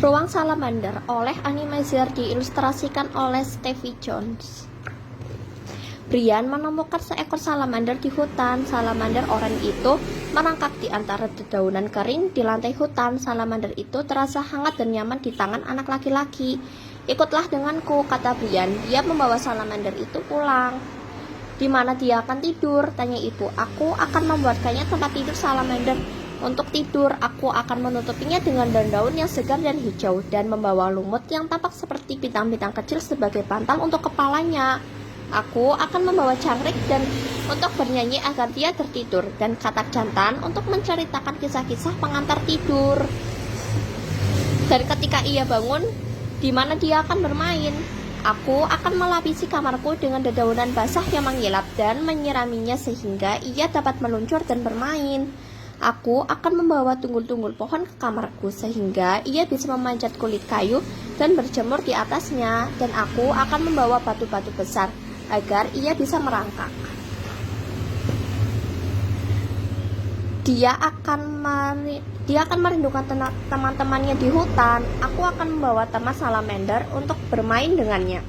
Ruang Salamander oleh Animazer diilustrasikan oleh Stevie Jones. Brian menemukan seekor salamander di hutan. Salamander oranye itu merangkak di antara dedaunan kering di lantai hutan. Salamander itu terasa hangat dan nyaman di tangan anak laki-laki. "Ikutlah denganku," kata Brian. Dia membawa salamander itu pulang. "Di mana dia akan tidur?" tanya ibu. "Aku akan membuatkannya tempat tidur salamander. Untuk tidur, aku akan menutupinya dengan daun-daun yang segar dan hijau dan membawa lumut yang tampak seperti bintang-bintang kecil sebagai bantal untuk kepalanya. Aku akan membawa cangkrik dan untuk bernyanyi agar dia tertidur, dan katak jantan untuk menceritakan kisah-kisah pengantar tidur. Dan ketika ia bangun, di mana dia akan bermain? Aku akan melapisi kamarku dengan dedaunan basah yang mengilap dan menyiraminya sehingga ia dapat meluncur dan bermain. Aku akan membawa tunggul-tunggul pohon ke kamarku sehingga ia bisa memanjat kulit kayu dan berjemur di atasnya, dan aku akan membawa batu-batu besar agar ia bisa merangkak. Dia akan merindukan teman-temannya di hutan. Aku akan membawa teman salamander untuk bermain dengannya.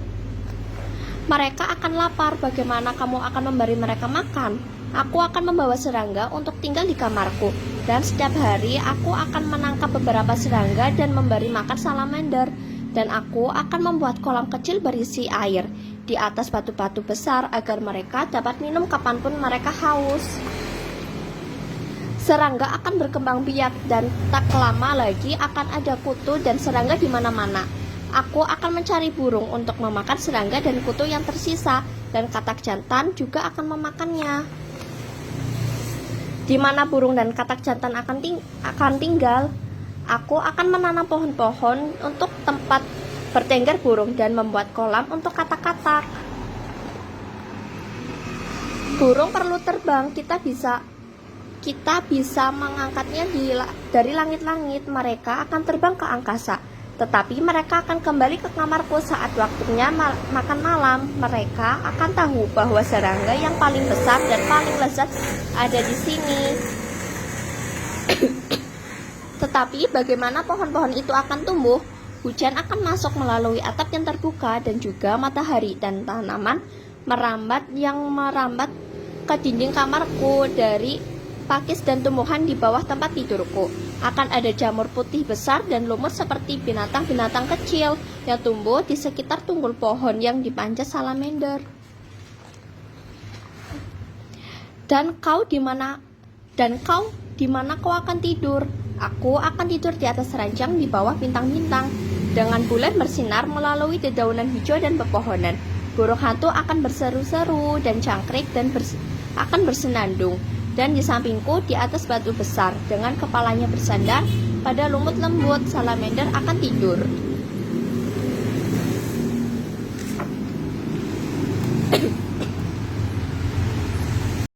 Mereka akan lapar. Bagaimana kamu akan memberi mereka makan? Aku akan membawa serangga untuk tinggal di kamarku, dan setiap hari aku akan menangkap beberapa serangga dan memberi makan salamander. Dan aku akan membuat kolam kecil berisi air di atas batu-batu besar agar mereka dapat minum kapanpun mereka haus. Serangga akan berkembang biak dan tak lama lagi akan ada kutu dan serangga di mana-mana. Aku akan mencari burung untuk memakan serangga dan kutu yang tersisa, dan katak jantan juga akan memakannya. Di mana burung dan katak jantan akan tinggal, aku akan menanam pohon-pohon untuk tempat bertengger burung dan membuat kolam untuk katak-katak. Burung perlu terbang. Kita bisa mengangkatnya dari langit-langit. Mereka akan terbang ke angkasa. Tetapi mereka akan kembali ke kamarku saat waktunya makan malam. Mereka akan tahu bahwa serangga yang paling besar dan paling lezat ada di sini. Tetapi bagaimana pohon-pohon itu akan tumbuh? Hujan akan masuk melalui atap yang terbuka dan juga matahari, dan tanaman merambat ke dinding kamarku dari pakis dan tumbuhan di bawah tempat tidurku. Akan ada jamur putih besar dan lumut seperti binatang-binatang kecil yang tumbuh di sekitar tunggul pohon yang dipanjat salamander. Dan kau di mana kau akan tidur? Aku akan tidur di atas ranjang di bawah bintang-bintang, dengan bulan bersinar melalui dedaunan hijau dan pepohonan. Burung hantu akan berseru-seru dan cangkrik akan bersenandung. Dan di sampingku di atas batu besar dengan kepalanya bersandar pada lumut lembut, salamander akan tidur.